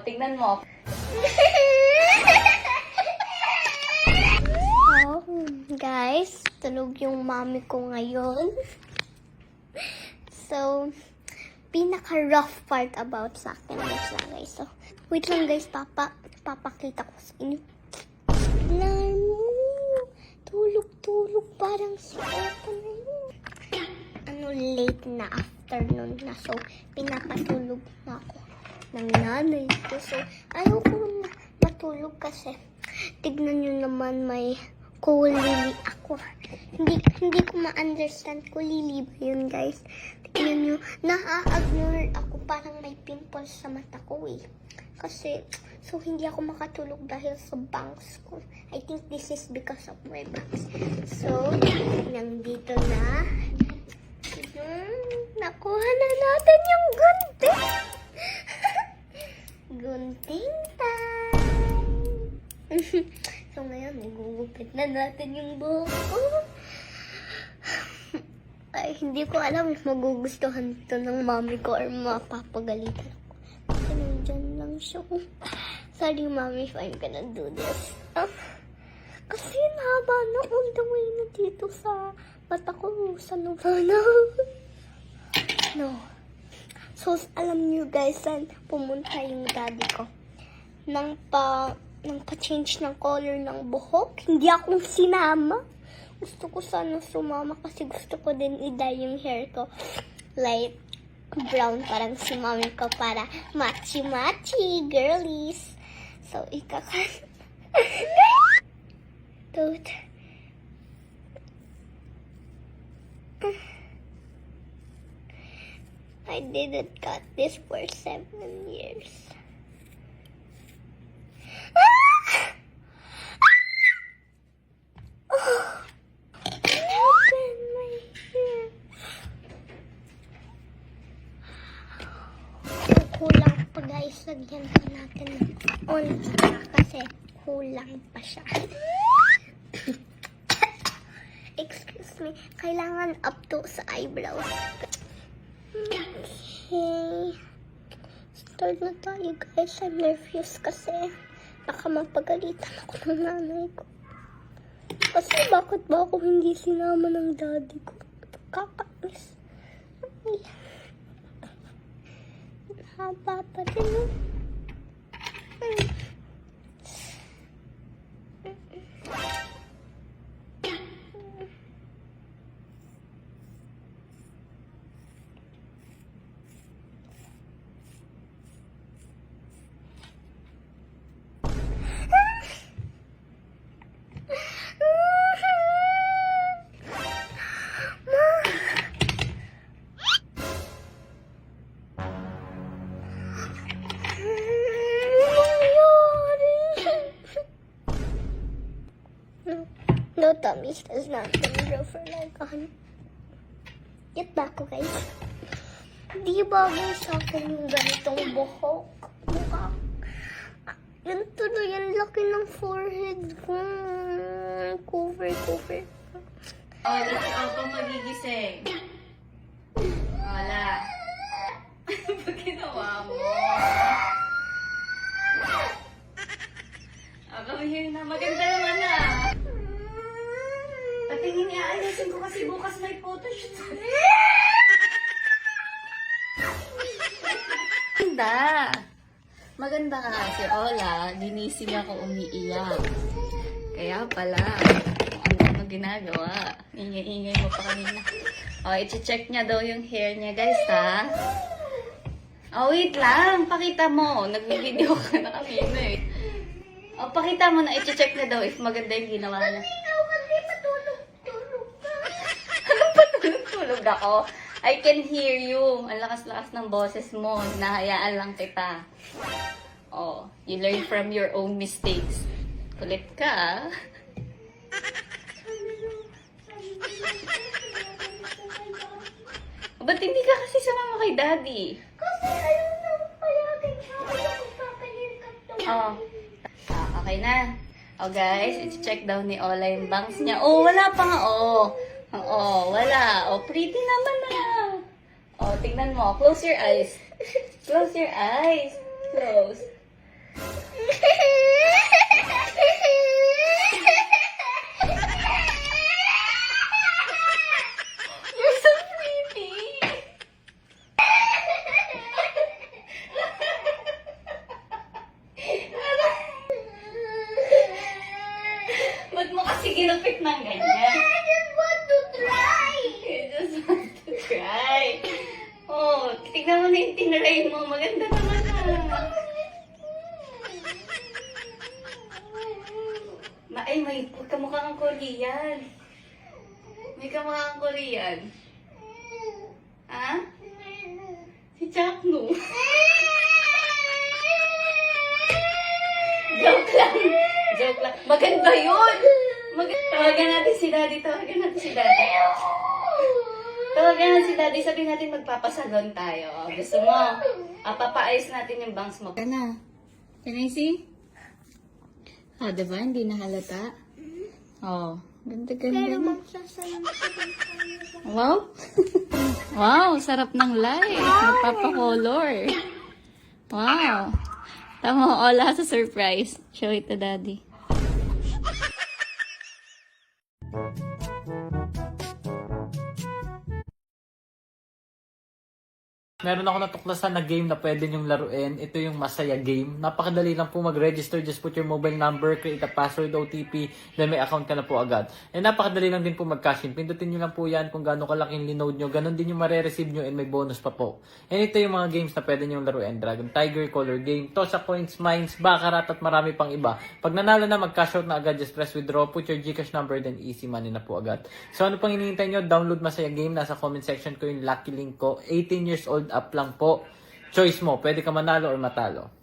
tignan mo. Oh, guys, tulog yung mami ko ngayon. So, pinaka-rough part about sa akin is na, guys. So, wait lang, guys, papakita ko sa inyo. Tignan mo. Tulog, parang siya na yun. Late na afternoon na. So, pinapatulog na ako ng nanay ko. So, ayaw ko matulog kasi tignan nyo naman may kulili ako. Hindi ko ma-understand kulili ba yun, guys. Tignan nyo, na-ignore ako, parang may pimples sa mata ko eh. Kasi, so hindi ako makatulog dahil sa bangs ko. I think this is because of my bangs. So, nandito na. Nakuha na natin yung gunting. Gunting time. So ngayon, igugupit na natin yung buhok ko. Ay, hindi ko alam if magugustuhan ito ng mami ko or mapapagalitan ako. Kasi nandyan lang siya. Sorry, mami, if I'm gonna do this. Kasi haba na all the way na dito sa mata ko. Sa nubana. No. So, alam niyo guys, saan pumunta yung daddy ko? Nang pa-change ng color ng buhok. Hindi akong sinama. Gusto ko sana sumama kasi gusto ko din i-dye yung hair ko. Light brown parang si mami ko para matchy-matchy girlies. So, Dude. I didn't cut this for 7 years. Open my hair. Kulang pa guys, lagyan pa natin on kasi kulang pa siya. Excuse me, kailangan up to sa eyebrows. Okay. Start na tayo guys. I'm nervous kasi baka mapagalitan ako ng nanay ko. Kasi bakit ba ako hindi sinama ng daddy ko? Kakainis. Ay. Haba pa din. No, Tommy is not gonna grow for like 100. Get back, okay? Di ba sa akin yung ganitong buhok? Mukha. Yan tuloy, yung laki ng forehead ko. Cover. Oh, ikaw pa magigising. Wala. Pag ginawa mo. Come here na. Maganda naman na. Patingin niya, ayusin ko kasi bukas may photoshoot. Maganda ka si Ola. Ginising ako umiiyak. Kaya pala, kung ano ginagawa. Ingay-ingay mo pa kanina. O, i-check niya daw yung hair niya, guys, ha? O, wait lang. Pakita mo. Nag-video ka na kanina, eh. O, pakita mo na i-check na daw if maganda yung ginawa niya. Anong patulog-tulog ako? I can hear you. Ang lakas-lakas ng boses mo. Nahayaan lang kita. Oh, you learn from your own mistakes. Kulit ka, ah. Ba't hindi ka kasi sumama kay daddy? Kasi ayaw na palagay siya. Oh. Okay na. Oh, guys, i-check daw ni Ola yung bangs niya. Oh, wala pa nga, oh. Oh, wala. Oh, pretty naman na. Oh, tingnan mo. Close your eyes. Close your eyes. Close. You're so pretty. Ba't mo kasi ginupit ng ganyan? I just want to try. You just want to try. Oh, tignan mo na yung tinry mo. Maganda naman may kamukha kang Korean. May kamukha kang Korean. Ha? Si Chakno. Joke lang. Joke lang. Maganda yun. Tawagan natin si Daddy. Tawagan natin si Daddy. Tawagan natin si Daddy. Sabihin natin magpapasalon tayo. Oh, gusto mo? Papaayos natin yung bangs mo. Kana. Can I see? Oh, diba? Hindi na halata. Oh, ganda-ganda Pero na. magsasalam ko din tayo. Wow. Wow, sarap ng light. Nagpapakolor. Wow. Tama, wala sa surprise. Show it to Daddy. Meron ako natuklasan na game na pwede nyong laruin. Ito yung Masaya Game. Napakadali lang po mag-register. Just put your mobile number, create a password, OTP, then may account ka na po agad. And napakadali lang din po mag-cash in. Pindutin nyo lang po yan kung gaano kalaking linode nyo. Ganon din yung mare-receive nyo and may bonus pa po. And ito yung mga games na pwede nyong laruin. Dragon Tiger, Color Game, Toss a Coins, Mines, Baccarat at marami pang iba. Pag nanalo na, mag-cash out na agad. Just press withdraw, put your Gcash number, then easy money na po agad. So ano pang hinihintay nyo? Download Masaya Game. Nasa comment section ko yung lucky link ko. 18 years old up lang po. Choice mo, pwede ka manalo or matalo.